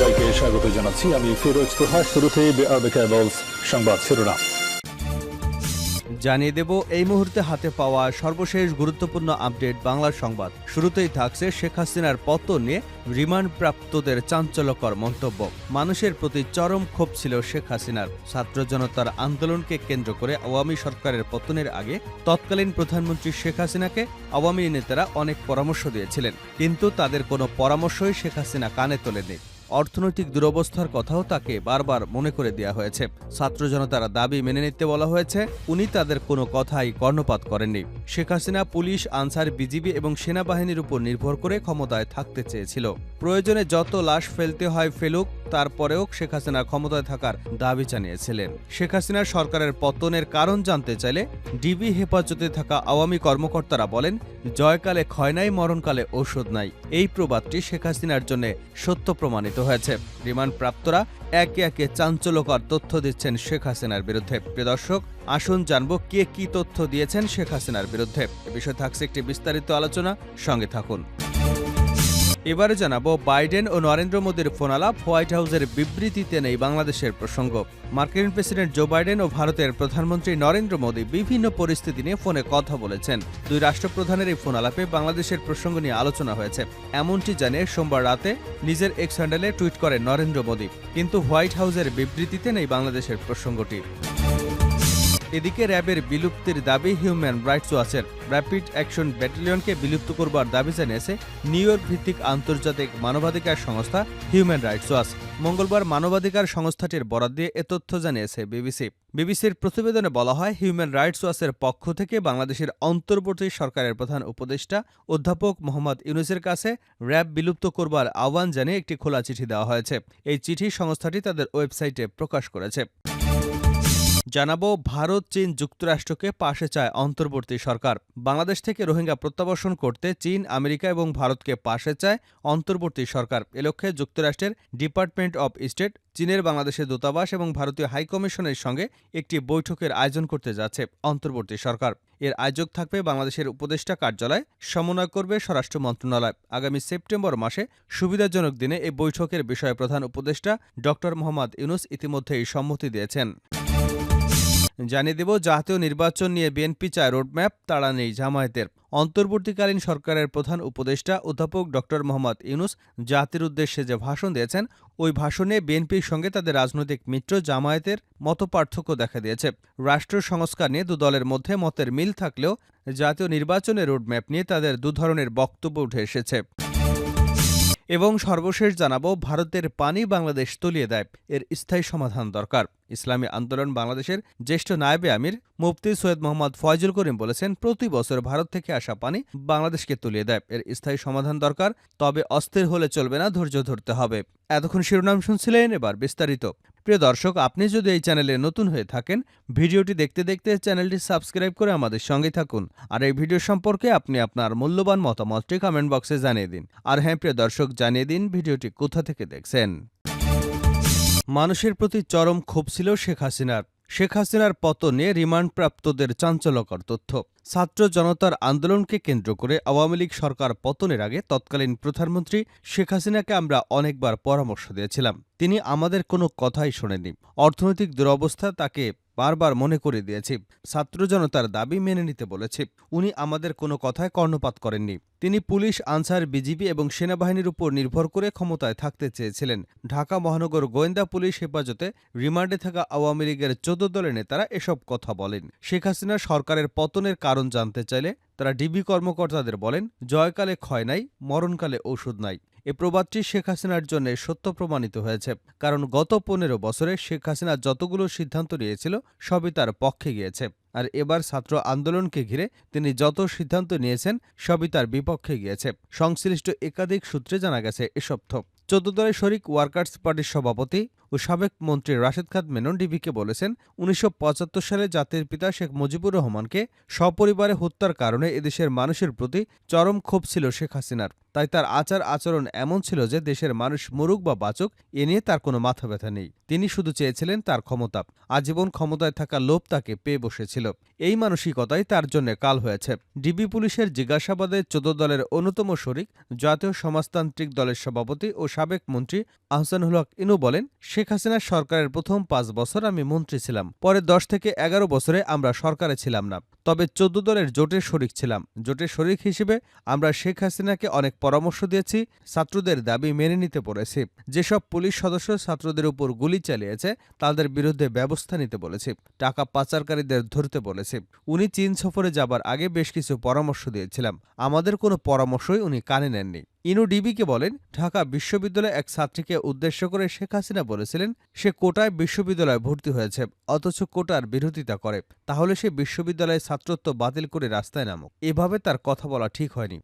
সবাইকে স্বাগত জানাচ্ছি। আমি ফিরোজ তোহা। শুরুতেই সংবাদ শিরোনাম জানিয়ে দেব এই মুহূর্তে হাতে পাওয়া সর্বশেষ গুরুত্বপূর্ণ আপডেট বাংলা সংবাদ। শুরুতেই থাকছে শেখ হাসিনার পতন নিয়ে রিমান্ডপ্রাপ্তদের চাঞ্চল্যকর মন্তব্য। মানুষের প্রতি চরম ক্ষোভ ছিল শেখ হাসিনার। ছাত্র জনতার আন্দোলনকে কেন্দ্র করে আওয়ামী সরকারের পতনের আগে তৎকালীন প্রধানমন্ত্রী শেখ হাসিনাকে আওয়ামী নেতারা অনেক পরামর্শ দিয়েছিলেন, কিন্তু তাদের কোনো পরামর্শই শেখ হাসিনা কানে তোলেনি। অর্থনৈতিক দুরবস্থার কথাও তাকে বারবার মনে করে দেওয়া হয়েছে। ছাত্র জনতার দাবি মেনে নিতে বলা হয়েছে, উনি তাদের কোনো কথাই কর্ণপাত করেননি। Sheikh Hasina police, answer, BGB এবং সেনাবাহিনীর উপর নির্ভর করে ক্ষমতায় থাকতে চেয়েছিল। প্রয়োজনে যত লাশ ফেলতে হয় ফেলুক, তারপরেও শেখ হাসিনা ক্ষমতায় থাকার দাবি জানিয়েছিলেন। শেখ হাসিনার সরকারের পতনের কারণ জানতে চাইলে ডিবি হেফাজতে থাকা আওয়ামী কর্মকর্তারা বলেন, জয়কালে ক্ষয় নাই, মরণকালে ঔষধ নাই। এই প্রবাদটি শেখ হাসিনার জন্য সত্য প্রমাণিত হয়েছে। রিমান্ড প্রাপ্তরা একে একে চাঞ্চল্যকর তথ্য দিচ্ছেন শেখ হাসিনার বিরুদ্ধে। প্রিয় দর্শক, আসুন জানবো কে কি তথ্য দিয়েছেন শেখ হাসিনার বিরুদ্ধে। এ বিষয়ে থাকছে একটি বিস্তারিত আলোচনা, সঙ্গে থাকুন। এবারে জানাবো বাইডেন ও নরেন্দ্র মোদীর ফোনালাপ, হোয়াইট হাউসের বিবৃতিতে নেই বাংলাদেশের প্রসঙ্গ। মার্কিন প্রেসিডেন্ট জো বাইডেন ও ভারতের প্রধানমন্ত্রী নরেন্দ্র মোদী বিভিন্ন পরিস্থিতি নিয়ে ফোনে কথা বলেছেন। দুই রাষ্ট্রপ্রধানের এই ফোনালাপে বাংলাদেশের প্রসঙ্গ নিয়ে আলোচনা হয়েছে, এমনটি জানিয়ে সোমবার রাতে নিজের এক্স হ্যান্ডেলে টুইট করেন নরেন্দ্র মোদী। কিন্তু হোয়াইট হাউসের বিবৃতিতে নেই বাংলাদেশের প্রসঙ্গটি। এদিকে র্যাবের বিলুপ্তির দাবি হিউম্যান রাইটস ওয়াচের। র্যাপিড অ্যাকশন ব্যাটালিয়নকে বিলুপ্ত করবার দাবি জানিয়েছে নিউ ইয়র্ক ভিত্তিক আন্তর্জাতিক মানবাধিকার সংস্থা হিউম্যান রাইটস ওয়াচ। মঙ্গলবার মানবাধিকার সংস্থাটির বরাত দিয়ে এ তথ্য জানিয়েছে বিবিসি। বিবিসির প্রতিবেদনে বলা হয়, হিউম্যান রাইটস ওয়াচের পক্ষ থেকে বাংলাদেশের অন্তর্বর্তী সরকারের প্রধান উপদেষ্টা অধ্যাপক মোহাম্মদ ইউনূসের কাছে র্যাব বিলুপ্ত করবার আহ্বান জানিয়ে একটি খোলা চিঠি দেওয়া হয়েছে। এই চিঠি সংস্থাটি তাদের ওয়েবসাইটে প্রকাশ করেছে। জানাবো ভারত, চীন, যুক্তরাষ্ট্রকে পাশে চায় অন্তর্বর্তী সরকার। বাংলাদেশ থেকে রোহিঙ্গা প্রত্যাবাসন করতে চীন, আমেরিকা এবং ভারতকে পাশে চায় অন্তর্বর্তী সরকার। এ লক্ষ্যে যুক্তরাষ্ট্রের ডিপার্টমেন্ট অব স্টেট চীনের বাংলাদেশের দূতাবাস এবং ভারতীয় হাইকমিশনের সঙ্গে একটি বৈঠকের আয়োজন করতে যাচ্ছে অন্তর্বর্তী সরকার। এর আয়োজক থাকবে বাংলাদেশের উপদেষ্টা কার্যালয়, সমন্বয় করবে স্বরাষ্ট্র মন্ত্রণালয়। আগামী সেপ্টেম্বর মাসে সুবিধাজনক দিনে এই বৈঠকের বিষয়ে প্রধান উপদেষ্টা ড মোহাম্মদ ইউনূস ইতিমধ্যেই সম্মতি দিয়েছেন। জানিয়ে দেব, জাতীয় নির্বাচন নিয়ে বিএনপি চায় রোডম্যাপ, তাড়া নেই জামায়াতের। অন্তর্বর্তীকালীন সরকারের প্রধান উপদেষ্টা অধ্যাপক ড মোহাম্মদ ইউনূস জাতির উদ্দেশ্যে যে ভাষণ দিয়েছেন, ওই ভাষণে বিএনপির সঙ্গে তাদের রাজনৈতিক মিত্র জামায়াতের মতপার্থক্য দেখা দিয়েছে। রাষ্ট্র সংস্কার নিয়ে দু দলের মধ্যে মতের মিল থাকলেও জাতীয় নির্বাচনের রোডম্যাপ নিয়ে তাদের দু ধরনের বক্তব্য উঠে এসেছে। এবং সর্বশেষ জানাবো, ভারতের পানি বাংলাদেশ তলিয়ে দেয়, এর স্থায়ী সমাধান দরকার। ইসলামী আন্দোলন বাংলাদেশের জ্যেষ্ঠ নায়েবে আমির মুফতি সৈয়দ মোহাম্মদ ফয়জুল করিম বলেছেন, প্রতি বছর ভারত থেকে আসা পানি বাংলাদেশকে তলিয়ে দেয়, এর স্থায়ী সমাধান দরকার। তবে অস্থির হলে চলবে না, ধৈর্য ধরতে হবে। এতক্ষণ শিরোনাম শুনছিলেন, এবার বিস্তারিত। প্রিয় দর্শক, আপনি যদি এই চ্যানেলে নতুন হয়ে থাকেন, ভিডিওটি দেখতে দেখতে চ্যানেলটি সাবস্ক্রাইব করে আমাদের সঙ্গে থাকুন। আর এই ভিডিও সম্পর্কে আপনি আপনার মূল্যবান মতামতটি কমেন্ট বক্সে জানিয়ে দিন। আর হ্যাঁ প্রিয় দর্শক, জানিয়ে দিন ভিডিওটি কোথা থেকে দেখছেন। মানুষের প্রতি চরম ক্ষোভ ছিল শেখ হাসিনার। শেখ হাসিনার পতনে রিমান্ডপ্রাপ্তদের চাঞ্চল্যকর তথ্য। ছাত্র জনতার আন্দোলনকে কেন্দ্র করে আওয়ামী লীগ সরকার পতনের আগে তৎকালীন প্রধানমন্ত্রী শেখ হাসিনাকে আমরা অনেকবার পরামর্শ দিয়েছিলাম, তিনি আমাদের কোনো কথাই শোনেননি। অর্থনৈতিক দুরবস্থা তাকে বারবার মনে করে দিয়েছি। ছাত্র জনতার দাবি মেনে নিতে বলেছি, উনি আমাদের কোনো কথায় কর্ণপাত করেননি। তিনি পুলিশ, আনসার, বিজিবি এবং সেনাবাহিনীর উপর নির্ভর করে ক্ষমতায় থাকতে চেয়েছিলেন। ঢাকা মহানগর গোয়েন্দা পুলিশ হেফাজতে রিমান্ডে থাকা আওয়ামী লীগের 14 দলের নেতারা এসব কথা বলেন। শেখ হাসিনা সরকারের পতনের কারণ জানতে চাইলে তারা ডিবি কর্মকর্তাদের বলেন, জয়কালে ক্ষয় নাই, মরণকালে ঔষধ নাই। এ প্রবাদটি শেখ হাসিনার জন্য সত্য প্রমাণিত হয়েছে, কারণ গত 15 বছরে শেখ হাসিনা যতগুলো সিদ্ধান্ত নিয়েছিল সবই তার পক্ষে গিয়েছে। আর এবার ছাত্র আন্দোলনকে ঘিরে তিনি যত সিদ্ধান্ত নিয়েছেন সবই তার বিপক্ষে গিয়েছে। সংশ্লিষ্ট একাধিক সূত্রে জানা গেছে এসব। 14 দলের শরিক ওয়ার্কার্স পার্টির সভাপতি ও সাবেক মন্ত্রী রাশেদ খান মেনন ডিবিকে বলেছেন, ১৯৭৫ সালে জাতির পিতা শেখ মুজিবুর রহমানকে সপরিবারে হত্যার কারণে এদেশের মানুষের প্রতি চরম ক্ষোভ ছিল শেখ হাসিনার। তাই তার আচরণ এমন ছিল যে দেশের মানুষ মরুক বা বাঁচুক এ নিয়ে তার কোনো মাথা ব্যথা নেই। তিনি শুধু চেয়েছিলেন তার ক্ষমতা। আজীবন ক্ষমতায় থাকা লোভ তাকে পেয়ে বসেছিল। এই মানসিকতাই তার জন্য কাল হয়েছে। ডিবি পুলিশের জিজ্ঞাসাবাদে ১৪ দলের অন্যতম শরিক জাতীয় সমাজতান্ত্রিক দলের সভাপতি ও সাবেক মন্ত্রী আহসানুল হক ইনু বলেন, শেখ হাসিনার সরকারের প্রথম ৫ বছর আমি মন্ত্রী ছিলাম। পরে ১০ থেকে ১১ বছরে আমরা সরকারে ছিলাম না, তবে ১৪ দলের জোটের শরিক ছিলাম। জোটের শরিক হিসেবে আমরা শেখ হাসিনাকে অনেক পরামর্শ দিয়েছি, ছাত্রদের দাবি মেনে নিতে পেরেছি। যেসব পুলিশ সদস্য ছাত্রদের উপর গুলি চালিয়েছে তাদের বিরুদ্ধে ব্যবস্থা নিতে বলেছি, টাকা পাচারকারীদের ধরতে বলেছি। উনি চীন সফরে যাবার আগে বেশ কিছু পরামর্শ দিয়েছিলাম, আমাদের কোনো পরামর্শই উনি কানে নেননি। ইনু ডিবিকে বলেন, ঢাকা বিশ্ববিদ্যালয়ে এক ছাত্রীকে উদ্দেশ্য করে শেখ হাসিনা বলেছিলেন সে কোটায় বিশ্ববিদ্যালয়ে ভর্তি হয়েছে, অথচ কোটার বিরোধিতা করে, তাহলে সে বিশ্ববিদ্যালয়ে ছাত্রত্ব বাতিল করে রাস্তায় নামুক। এভাবে তার কথা বলা ঠিক হয়নি।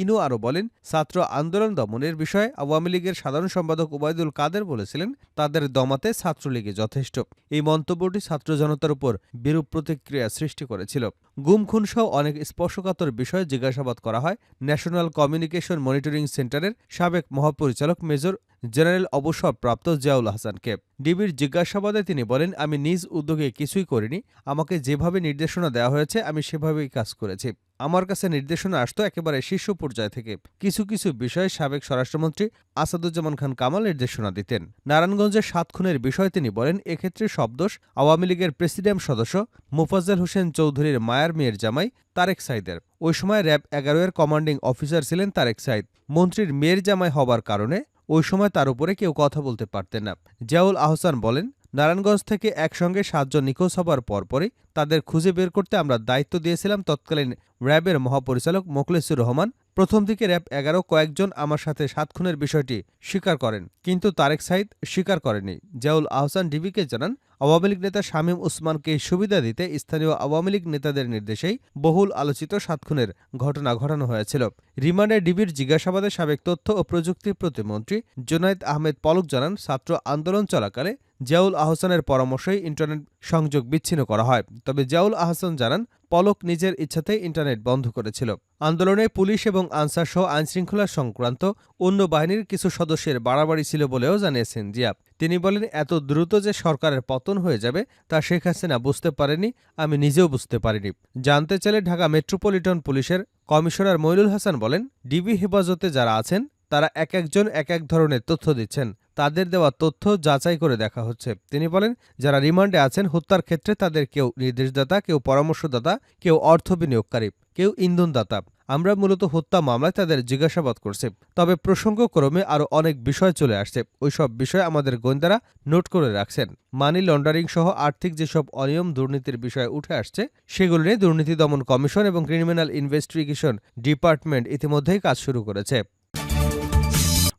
ইনু আরও বলেন, ছাত্র আন্দোলন দমনের বিষয়ে আওয়ামী লীগের সাধারণ সম্পাদক ওবায়দুল কাদের বলেছিলেন তাদের দমাতে ছাত্রলীগই যথেষ্ট। এই মন্তব্যটি ছাত্র জনতার উপর বিরূপ প্রতিক্রিয়া সৃষ্টি করেছিল। গুম খুনসহ অনেক স্পর্শকাতর বিষয়ে জিজ্ঞাসাবাদ করা হয় ন্যাশনাল কমিউনিকেশন মনিটরিং সেন্টারের সাবেক মহাপরিচালক মেজর জেনারেল অবসরপ্রাপ্ত জিয়াউল হাসানকে। ডিবির জিজ্ঞাসাবাদে তিনি বলেন, আমি নিজ উদ্যোগে কিছুই করিনি, আমাকে যেভাবে নির্দেশনা দেওয়া হয়েছে আমি সেভাবেই কাজ করেছি। আমার কাছে নির্দেশনা আসতো একেবারে শীর্ষ পর্যায় থেকে। কিছু কিছু বিষয়ে সাবেক স্বরাষ্ট্রমন্ত্রী আসাদুজ্জামান খান কামাল নির্দেশনা দিতেন। নারায়ণগঞ্জের ৭ খুনের বিষয়ে তিনি বলেন, এক্ষেত্রে সব দোষ আওয়ামী লীগের প্রেসিডিয়াম সদস্য মোফাজ্জল হোসেন চৌধুরীর মায়ার মেয়ের জামাই তারেক সাইদের। ওই সময় র‍্যাব ১১ এর কমান্ডিং অফিসার ছিলেন তারেক সাইদ। মন্ত্রীর মেয়ের জামাই হবার কারণে ওই সময় তার উপরে কেউ কথা বলতে পারতেন না। জিয়াউল আহসান বলেন, নারায়ণগঞ্জ থেকে একসঙ্গে ৭ জন নিখোঁজ হবার পরপরই তাদের খুঁজে বের করতে আমরা দায়িত্ব দিয়েছিলাম তৎকালীন র‍্যাবের মহাপরিচালক মোখলেসুর রহমান। প্রথম দিকে র‍্যাব ১১ কয়েকজন আমার সাথে ৭ খুনের বিষয়টি স্বীকার করেন, কিন্তু তারেক সাইদ স্বীকার করেনি। জিয়াউল আহসান ডিবিকে জানান, আওয়ামী লীগ নেতা শামীম ওসমানকে সুবিধা দিতে স্থানীয় আওয়ামী লীগ নেতাদের নির্দেশেই বহুল আলোচিত ৭ খুনের ঘটনা ঘটানো হয়েছিল। রিমান্ডে ডিবির জিজ্ঞাসাবাদে সাবেক তথ্য ও প্রযুক্তি প্রতিমন্ত্রী জুনায়েদ আহমেদ পলক জানান, ছাত্র আন্দোলন চলাকালে জিয়াউল আহসানের পরামর্শেই ইন্টারনেট সংযোগ বিচ্ছিন্ন করা হয়। তবে জিয়াউল আহসান জানান, পলক নিজের ইচ্ছাতেই ইন্টারনেট বন্ধ করেছিল। আন্দোলনে পুলিশ এবং আনসার সহ আইনশৃঙ্খলা সংক্রান্ত অন্য বাহিনীর কিছু সদস্যের বাড়াবাড়ি ছিল বলেও জানিয়েছেন জিয়া। তিনি বলেন, এত দ্রুত যে সরকারের পতন হয়ে যাবে তা শেখ হাসিনা বুঝতে পারেনি, আমি নিজেও বুঝতে পারিনি। জানতে চাইলে ঢাকা মেট্রোপলিটন পুলিশের কমিশনার মইনুল হাসান বলেন, ডিবি হেফাজতে যারা আছেন তারা একজন এক ধরনের তথ্য দিচ্ছেন, তাদের দেওয়া তথ্য যাচাই করে দেখা হচ্ছে। তিনি বলেন, যারা রিমান্ডে আছেন হত্যার ক্ষেত্রে তাদের কেউ নির্দেশদাতা, কেউ পরামর্শদাতা, কেউ অর্থ বিনিয়োগকারী, কেউ ইন্ধনদাতা। আমরা মূলত হত্যা মামলায় তাদের জিজ্ঞাসাবাদ করছি। তবে প্রসঙ্গক্রমে আরও অনেক বিষয় চলে আসছে, ওইসব বিষয় আমাদের গোয়েন্দারা নোট করে রাখছেন। মানি লন্ডারিং সহ আর্থিক যেসব অনিয়ম দুর্নীতির বিষয় উঠে আসছে সেগুলো নিয়ে দুর্নীতি দমন কমিশন এবং ক্রিমিনাল ইনভেস্টিগেশন ডিপার্টমেন্ট ইতিমধ্যেই কাজ শুরু করেছে।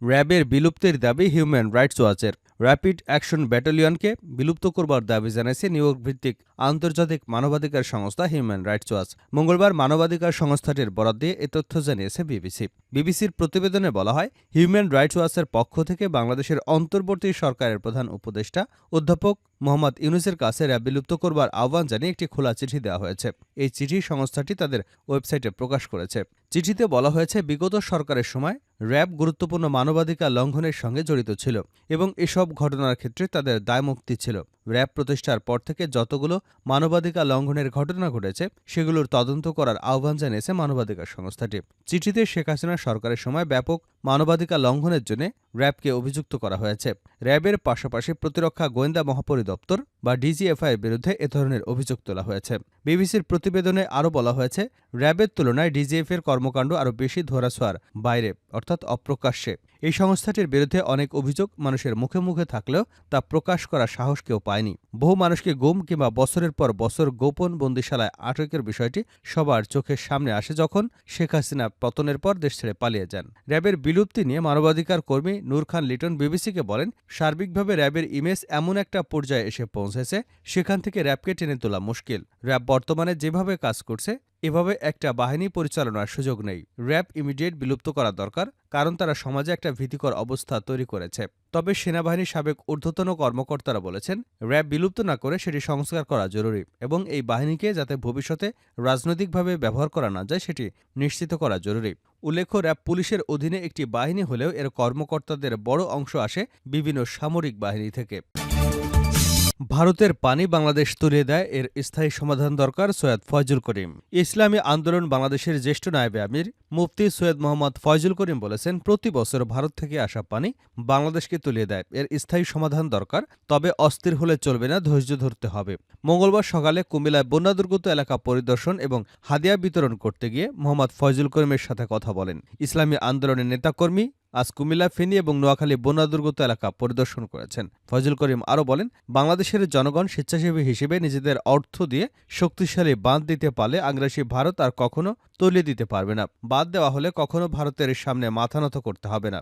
র‍্যাবের বিলুপ্তির দাবি হিউম্যান রাইটস ওয়াচের। র্যাপিড অ্যাকশন ব্যাটালিয়নকে বিলুপ্ত করবার দাবি জানিয়েছে নিউইয়র্ক ভিত্তিক আন্তর্জাতিক মানবাধিকার সংস্থা হিউম্যান রাইটস ওয়াচ। মঙ্গলবার মানবাধিকার সংস্থাটির বরাত দিয়ে এ তথ্য জানিয়েছে বিবিসি। বিবিসির প্রতিবেদনে বলা হয়, হিউম্যান রাইটস ওয়াচের পক্ষ থেকে বাংলাদেশের অন্তর্বর্তী সরকারের প্রধান উপদেষ্টা অধ্যাপক মোহাম্মদ ইউনূসের কাছে র‍্যাব বিলুপ্ত করবার আহ্বান জানিয়ে একটি খোলা চিঠি দেওয়া হয়েছে। এই চিঠি সংস্থাটি তাদের ওয়েবসাইটে প্রকাশ করেছে। চিঠিতে বলা হয়েছে, বিগত সরকারের সময় র‍্যাব গুরুত্বপূর্ণ মানবাধিকার লঙ্ঘনের সঙ্গে জড়িত ছিল এবং এসব ঘটনার ক্ষেত্রে তাদের দায়মুক্তি ছিল। র‍্যাব প্রতিষ্ঠার পর থেকে যতগুলো মানবাধিকার লঙ্ঘনের ঘটনা ঘটেছে সেগুলোর তদন্ত করার আহ্বান জানিয়েছে মানবাধিকার সংস্থাটি। চিঠিতে শেখ হাসিনা সরকারের সময় ব্যাপক মানবাধিকার লঙ্ঘনের জন্য র‍্যাবকে অভিযুক্ত করা হয়েছে। র‍্যাবের পাশাপাশি প্রতিরক্ষা গোয়েন্দা মহাপরিদপ্তর বা ডিজিএফআই এর বিরুদ্ধে এ ধরনের অভিযোগ তোলা হয়েছে। বিবিসির প্রতিবেদনে আরও বলা হয়েছে, র‍্যাবের তুলনায় ডিজিএফ এর কর্মকাণ্ড আরও বেশি ধরাছোঁয়ার বাইরে, অর্থাৎ অপ্রকাশ্যে। এই সংস্থাটির বিরুদ্ধে অনেক অভিযোগ মানুষের মুখে মুখে থাকলেও তা প্রকাশ করার সাহস কেউ পায়নি। বহু মানুষকে গুম কিংবা বছরের পর বছর গোপন বন্দিশালায় আটকের বিষয়টি সবার চোখের সামনে আসে যখন শেখ হাসিনা পতনের পর দেশ ছেড়ে পালিয়ে যান। র‍্যাবের বিলুপ্তি নিয়ে মানবাধিকার কর্মী নূর খান লিটন বিবিসিকে বলেন, সার্বিকভাবে র‍্যাবের ইমেজ এমন একটা পর্যায়ে এসে পৌঁছেছে সেখান থেকে র‍্যাবকে টেনে তোলা মুশকিল। র‍্যাব বর্তমানে যেভাবে কাজ করছে এভাবে একটা বাহিনী পরিচালনার সুযোগ নেই। র্যাব ইমিডিয়েট বিলুপ্ত করা দরকার, কারণ তারা সমাজে একটা ভীতিকর অবস্থা তৈরি করেছে। তবে সেনাবাহিনীর সাবেক ঊর্ধ্বতন কর্মকর্তারা বলেছেন, র্যাব বিলুপ্ত না করে সেটি সংস্কার করা জরুরি এবং এই বাহিনীকে যাতে ভবিষ্যতে রাজনৈতিকভাবে ব্যবহার করা না যায় সেটি নিশ্চিত করা জরুরি। উল্লেখ্য, র্যাব পুলিশের অধীনে একটি বাহিনী হলেও এর কর্মকর্তাদের বড় অংশ আসে বিভিন্ন সামরিক বাহিনী থেকে। ভারতের পানি বাংলাদেশ তুলিয়ে দেয়, এর স্থায়ী সমাধান দরকার সৈয়দ ফয়জুল করিম। ইসলামী আন্দোলন বাংলাদেশের জ্যেষ্ঠ নায়েবে আমির মুফতি সৈয়দ মোহাম্মদ ফয়জুল করিম বলেছেন, প্রতি বছর ভারত থেকে আসা পানি বাংলাদেশকে তুলিয়ে দেয়, এর স্থায়ী সমাধান দরকার। তবে অস্থির হলে চলবে না, ধৈর্য ধরতে হবে। মঙ্গলবার সকালে কুমিল্লায় বন্যাদুর্গত এলাকা পরিদর্শন এবং হাদিয়া বিতরণ করতে গিয়ে মোহাম্মদ ফয়জুল করিমের সাথে কথা বলেন। ইসলামী আন্দোলনের নেতাকর্মী আজ কুমিল্লা, ফেনী এবং নোয়াখালী বন্যাদুর্গত এলাকা পরিদর্শন করেছেন। ফয়জুল করিম আরও বলেন, বাংলাদেশের জনগণ স্বেচ্ছাসেবী হিসেবে নিজেদের অর্থ দিয়ে শক্তিশালী বাঁধ দিতে পারলে আগ্রাসী ভারত আর কখনো তলিয়ে দিতে পারবে না। বাঁধ দেওয়া হলে কখনো ভারতের সামনে মাথা নত করতে হবে না।